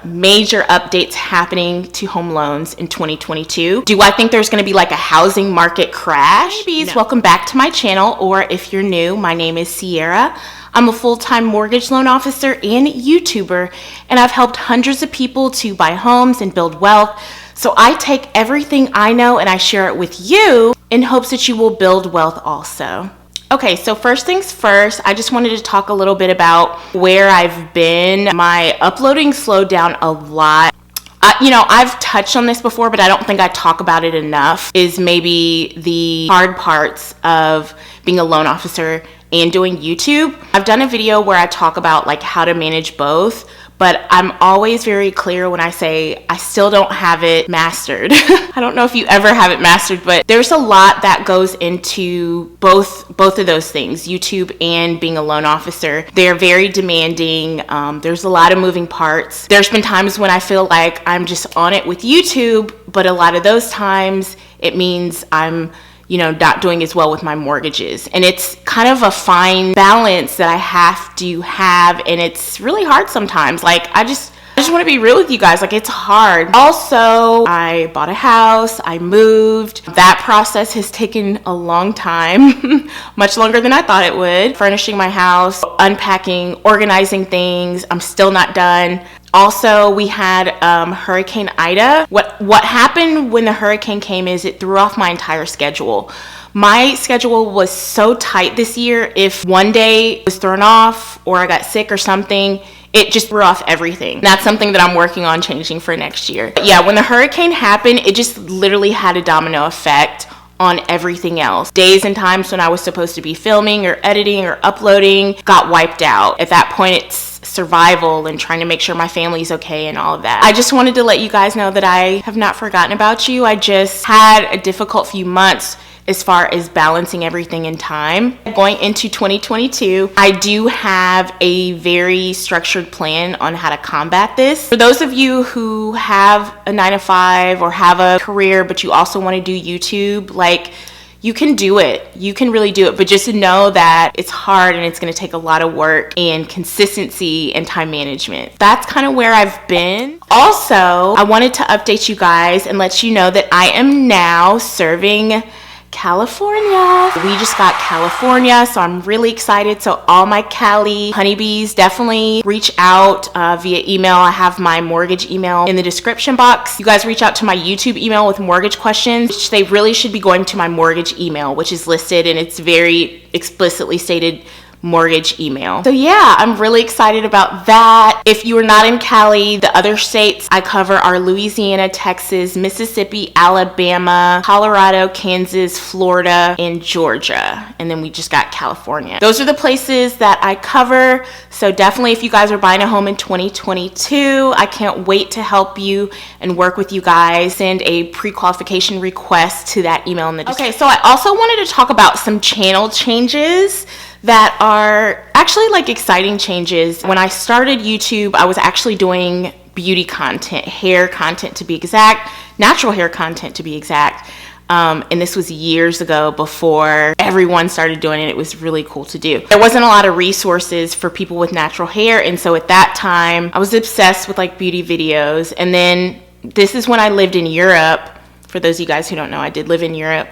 major updates happening to home loans in 2022. Do I think there's going to be like a housing market crash? Honeybees, welcome back to my channel, or if you're new, my name is Ciara. I'm a full-time mortgage loan officer and YouTuber, and I've helped hundreds of people to buy homes and build wealth. So I take everything I know and I share it with you in hopes that you will build wealth also. Okay, so first things first, I just wanted to talk a little bit about where I've been. My uploading slowed down a lot. I've touched on this before, but I don't think I talk about it enough, is maybe the hard parts of being a loan officer and doing YouTube. I've done a video where I talk about like how to manage both, but I'm always very clear when I say I still don't have it mastered. I don't know if you ever have it mastered, but there's a lot that goes into both of those things, YouTube and being a loan officer. They're very demanding. There's a lot of moving parts. There's been times when I feel like I'm just on it with YouTube, but a lot of those times it means I'm not doing as well with my mortgages. And it's kind of a fine balance that I have to have, and it's really hard sometimes. Like, I just want to be real with you guys. Like, it's hard. Also, I bought a house, I moved. That process has taken a long time, much longer than I thought it would. Furnishing my house, unpacking, organizing things. I'm still not done. Also, we had Hurricane Ida. What happened when the hurricane came is it threw off my entire schedule. My schedule was so tight this year. If one day was thrown off or I got sick or something, it just threw off everything. That's something that I'm working on changing for next year. But yeah, when the hurricane happened, it just literally had a domino effect on everything else. Days and times when I was supposed to be filming or editing or uploading got wiped out. At that point, it's survival and trying to make sure my family's okay and all of that. I just wanted to let you guys know that I have not forgotten about you. I just had a difficult few months as far as balancing everything in time. Going into 2022, I do have a very structured plan on how to combat this. For those of you who have a 9-to-5 or have a career, but you also want to do YouTube, like, you can do it. You can really do it, but just know that it's hard and it's going to take a lot of work and consistency and time management. That's kind of where I've been. Also, I wanted to update you guys and let you know that I am now serving California. We just got California, so I'm really excited. So all my Cali honeybees, definitely reach out via email. I have my mortgage email in the description box. You guys reach out to my YouTube email with mortgage questions, which they really should be going to my mortgage email, which is listed and it's very explicitly stated mortgage email. So yeah, I'm really excited about that. If you are not in Cali, the other states I cover are Louisiana, Texas, Mississippi, Alabama, Colorado, Kansas, Florida, and Georgia. And then we just got California. Those are the places that I cover. So definitely, if you guys are buying a home in 2022, I can't wait to help you and work with you guys. Send a pre-qualification request to that email in the description. Okay, so I also wanted to talk about some channel changes that are actually like exciting changes. When I started YouTube, I was actually doing beauty content, hair content to be exact, natural hair content to be exact. And this was years ago before everyone started doing it. It was really cool to do. There wasn't a lot of resources for people with natural hair. And so at that time, I was obsessed with like beauty videos. And then this is when I lived in Europe. For those of you guys who don't know, I did live in Europe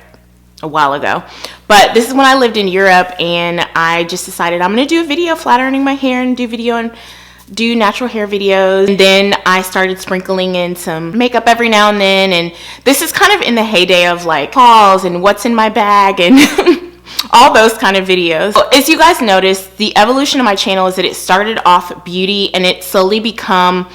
a while ago, but this is when I lived in Europe, and I just decided I'm gonna do a video flat ironing my hair and do natural hair videos. And then I started sprinkling in some makeup every now and then, and this is kind of in the heyday of like hauls and what's in my bag and all those kind of videos. As you guys noticed, the evolution of my channel is that it started off beauty and it slowly become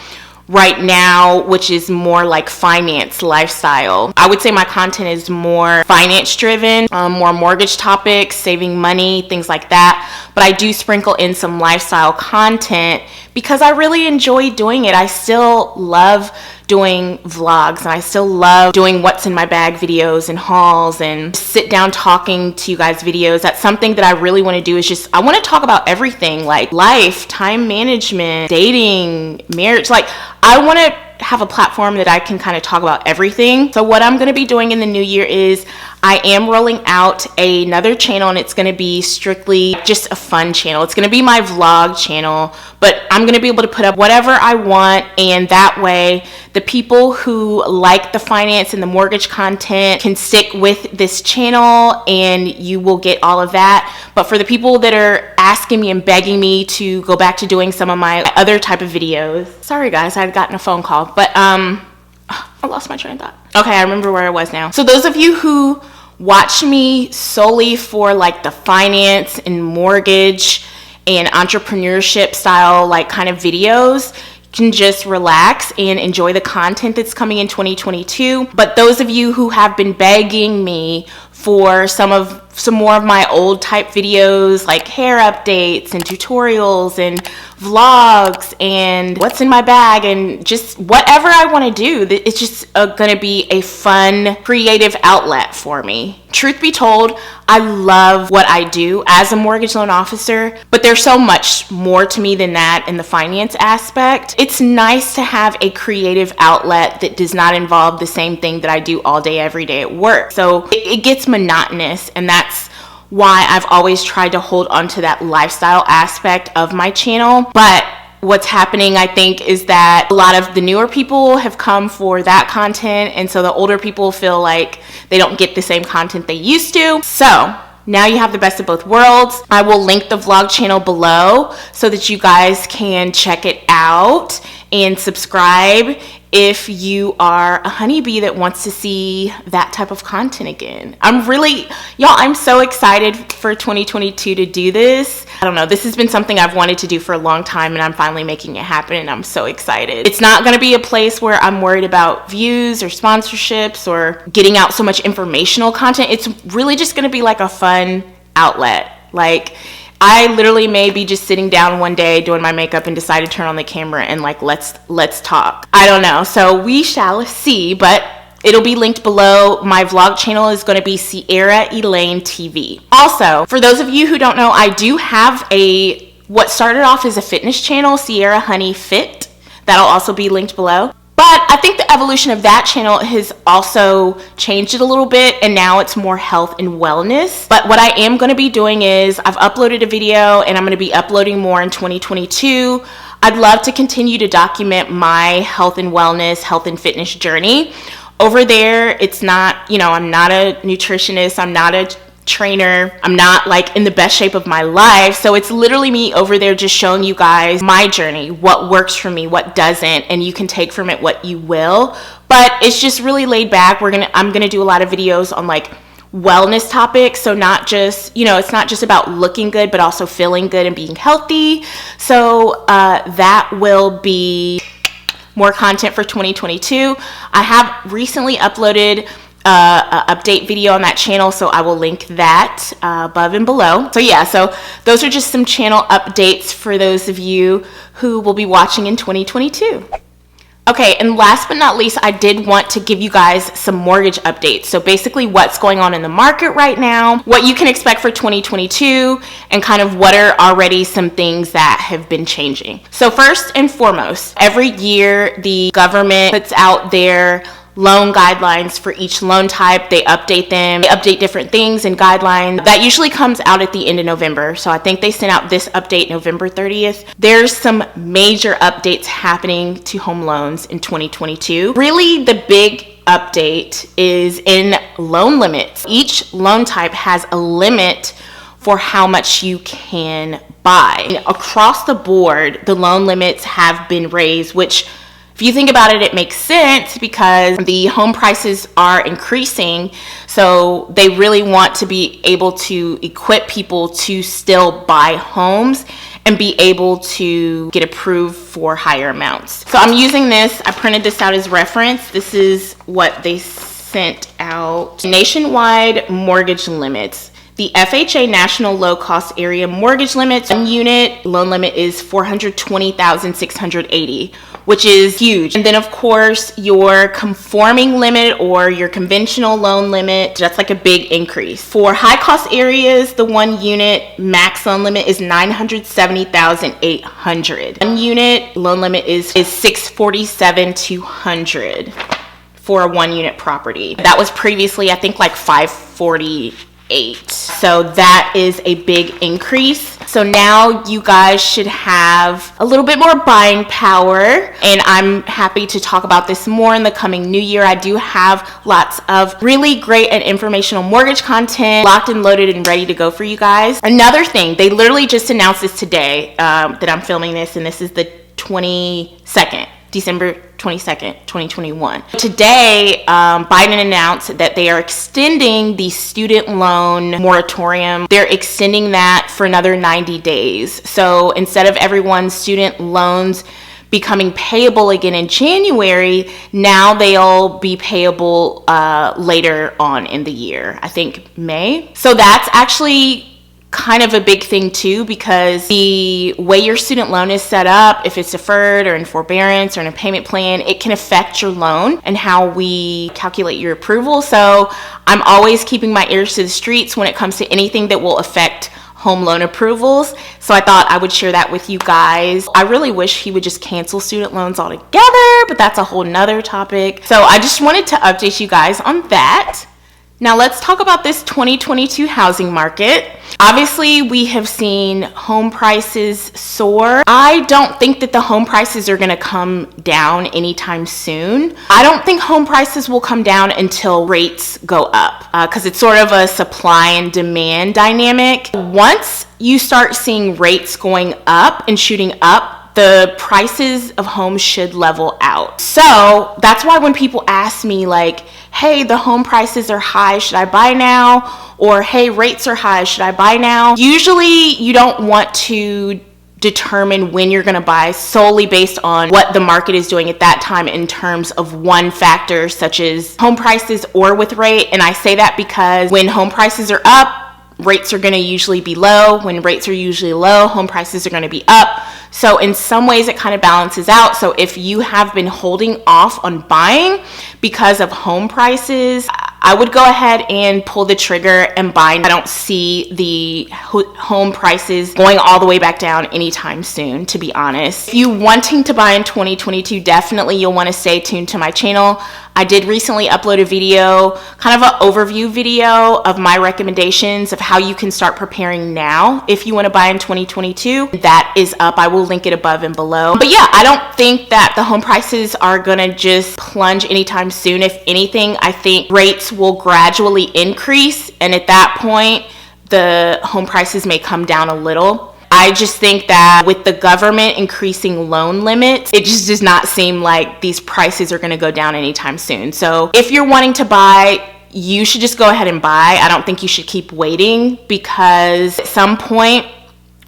right now, which is more like finance, lifestyle. I would say my content is more finance driven, more mortgage topics, saving money, things like that. But I do sprinkle in some lifestyle content because I really enjoy doing it. I still love doing vlogs, and I still love doing what's in my bag videos and hauls and sit down talking to you guys videos. That's something that I really want to do, is just I want to talk about everything, like life, time management, dating, marriage. Like I want to have a platform that I can kind of talk about everything. So what I'm going to be doing in the new year is I am rolling out another channel, and it's going to be strictly just a fun channel. It's going to be my vlog channel, but I'm going to be able to put up whatever I want, and that way the people who like the finance and the mortgage content can stick with this channel and you will get all of that. But for the people that are asking me and begging me to go back to doing some of my other type of videos, sorry guys, I had gotten a phone call, but I lost my train of thought. Okay, I remember where I was now. So those of you who watch me solely for like the finance and mortgage and entrepreneurship style like kind of videos can just relax and enjoy the content that's coming in 2022. But those of you who have been begging me for some more of my old type videos like hair updates and tutorials and vlogs and what's in my bag and just whatever I want to do, it's just going to be a fun creative outlet for me. Truth be told, I love what I do as a mortgage loan officer, but there's so much more to me than that in the finance aspect. It's nice to have a creative outlet that does not involve the same thing that I do all day every day at work. So it gets monotonous, and that's why I've always tried to hold on to that lifestyle aspect of my channel. But what's happening, I think, is that a lot of the newer people have come for that content, and so the older people feel like they don't get the same content they used to. So now you have the best of both worlds. I will link the vlog channel below so that you guys can check it out and subscribe if you are a honeybee that wants to see that type of content again. I'm so excited for 2022 to do this. I don't know, this has been something I've wanted to do for a long time, and I'm finally making it happen, and I'm so excited. It's not gonna be a place where I'm worried about views or sponsorships or getting out so much informational content. It's really just gonna be like a fun outlet. Like, I literally may be just sitting down one day doing my makeup and decide to turn on the camera and like, let's talk. I don't know. So we shall see, but it'll be linked below. My vlog channel is going to be Ciara Elaine TV. Also, for those of you who don't know, I do have what started off as a fitness channel, Ciara Honey Fit. That'll also be linked below. But I think the evolution of that channel has also changed it a little bit, and now it's more health and wellness. But what I am going to be doing is I've uploaded a video, and I'm going to be uploading more in 2022. I'd love to continue to document my health and wellness, health and fitness journey. Over there, it's not, I'm not a nutritionist, I'm not a trainer, I'm not like in the best shape of my life, so it's literally me over there just showing you guys my journey, what works for me, what doesn't, and you can take from it what you will. But it's just really laid back. I'm gonna do a lot of videos on like wellness topics, so not just, it's not just about looking good, but also feeling good and being healthy. So that will be more content for 2022. I have recently uploaded update video on that channel, so I will link that above and below. So yeah, so those are just some channel updates for those of you who will be watching in 2022. Okay, and last but not least, I did want to give you guys some mortgage updates. So basically what's going on in the market right now, what you can expect for 2022, and kind of what are already some things that have been changing. So first and foremost, every year the government puts out their loan guidelines for each loan type. They update them, they update different things and guidelines. That usually comes out at the end of November. So I think they sent out this update November 30th. There's some major updates happening to home loans in 2022. Really, the big update is in loan limits. Each loan type has a limit for how much you can buy. And across the board, the loan limits have been raised, which if you think about it, it makes sense because the home prices are increasing. So they really want to be able to equip people to still buy homes and be able to get approved for higher amounts. So I'm using this, I printed this out as reference. This is what they sent out. Nationwide mortgage limits. The FHA National Low Cost Area Mortgage Limits, 1 unit loan limit is $420,680, which is huge. And then of course your conforming limit or your conventional loan limit, that's like a big increase. For high cost areas, the 1 unit max loan limit is $970,800. 1 unit loan limit is $647,200 for a 1 unit property. That was previously, I think, like $548. So that is a big increase. So now you guys should have a little bit more buying power, and I'm happy to talk about this more in the coming new year. I do have lots of really great and informational mortgage content locked and loaded and ready to go for you guys. Another thing, they literally just announced this today that I'm filming this, and this is the 22nd. December 22nd, 2021. Today, Biden announced that they are extending the student loan moratorium. They're extending that for another 90 days. So instead of everyone's student loans becoming payable again in January, now they'll be payable later on in the year, I think May. So that's actually kind of a big thing too, because the way your student loan is set up, if it's deferred or in forbearance or in a payment plan, it can affect your loan and how we calculate your approval. So I'm always keeping my ears to the streets when it comes to anything that will affect home loan approvals. So I thought I would share that with you guys. I really wish he would just cancel student loans altogether, but that's a whole nother topic. So I just wanted to update you guys on that. Now let's talk about this 2022 housing market. Obviously, we have seen home prices soar. I don't think that the home prices are going to come down anytime soon. I don't think home prices will come down until rates go up, because it's sort of a supply and demand dynamic. Once you start seeing rates going up and shooting up, the prices of homes should level out. So that's why when people ask me like, hey, the home prices are high, should I buy now? Or hey, rates are high, should I buy now? Usually you don't want to determine when you're gonna buy solely based on what the market is doing at that time in terms of one factor such as home prices or with rate. And I say that because when home prices are up, rates are going to usually be low. When rates are usually low, home prices are going to be up. So in some ways it kind of balances out. So if you have been holding off on buying because of home prices, I would go ahead and pull the trigger and buy. I don't see the home prices going all the way back down anytime soon, to be honest. If you're wanting to buy in 2022, definitely you'll want to stay tuned to my channel. I did recently upload a video, kind of an overview video of my recommendations of how you can start preparing now if you want to buy in 2022. That is up. I will link it above and below. But yeah, I don't think that the home prices are gonna just plunge anytime soon. If anything, I think rates will gradually increase, and at that point, the home prices may come down a little. I just think that with the government increasing loan limits, it just does not seem like these prices are going to go down anytime soon. So if you're wanting to buy, you should just go ahead and buy. I don't think you should keep waiting, because at some point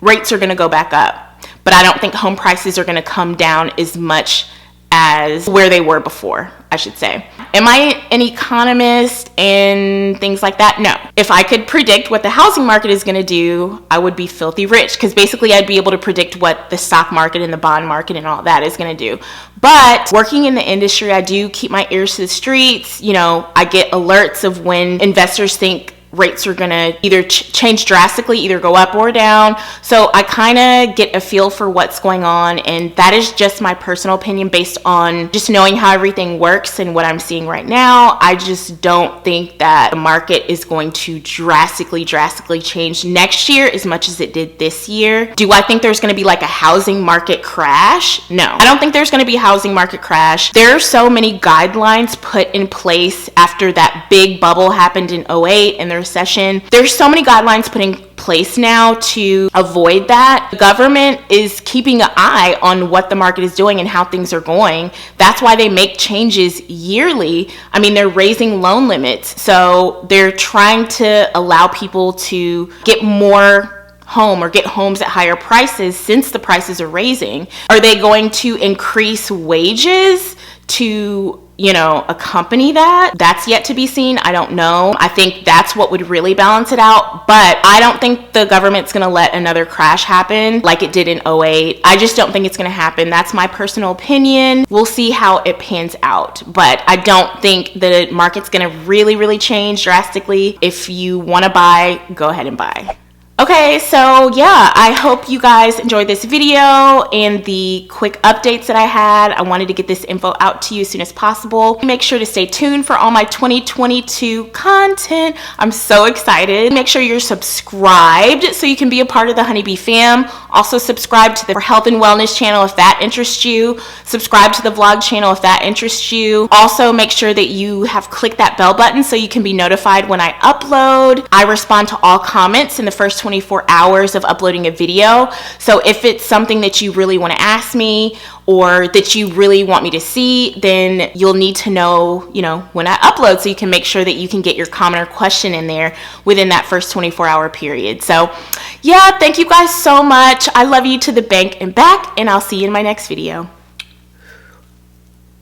rates are going to go back up. But I don't think home prices are going to come down as much as where they were before, I should say. Am I an economist and things like that? No. If I could predict what the housing market is going to do, I would be filthy rich, because basically I'd be able to predict what the stock market and the bond market and all that is going to do. But working in the industry, I do keep my ears to the streets. You know, I get alerts of when investors think rates are gonna either change drastically, either go up or down. So I kind of get a feel for what's going on, and that is just my personal opinion based on just knowing how everything works and what I'm seeing right now. I just don't think that the market is going to drastically change next year as much as it did this year. Do I think there's gonna be like a housing market crash? No, I don't think there's gonna be a housing market crash. There are so many guidelines put in place after that big bubble happened in 2008 and the recession. There's so many guidelines put in place now to avoid that. The government is keeping an eye on what the market is doing and how things are going. That's why they make changes yearly. I mean, they're raising loan limits. So they're trying to allow people to get more home or get homes at higher prices since the prices are raising. Are they going to increase wages to, you know, accompany that. That's yet to be seen. I don't know. I think that's what would really balance it out. But I don't think the government's going to let another crash happen like it did in '08. I just don't think it's going to happen. That's my personal opinion. We'll see how it pans out. But I don't think the market's going to really change drastically. If you want to buy, go ahead and buy. Okay, so yeah, I hope you guys enjoyed this video and the quick updates that I had. I wanted to get this info out to you as soon as possible. Make sure to stay tuned for all my 2022 content. I'm so excited. Make sure you're subscribed so you can be a part of the Honeybee fam. Also subscribe to the health and wellness channel if that interests you. Subscribe to the vlog channel if that interests you. Also make sure that you have clicked that bell button so you can be notified when I upload. I respond to all comments in the first 24 hours of uploading a video. So if it's something that you really want to ask me or that you really want me to see, then you'll need to know, you know, when I upload so you can make sure that you can get your comment or question in there within that first 24-hour period. So yeah, thank you guys so much. I love you to the bank and back, and I'll see you in my next video.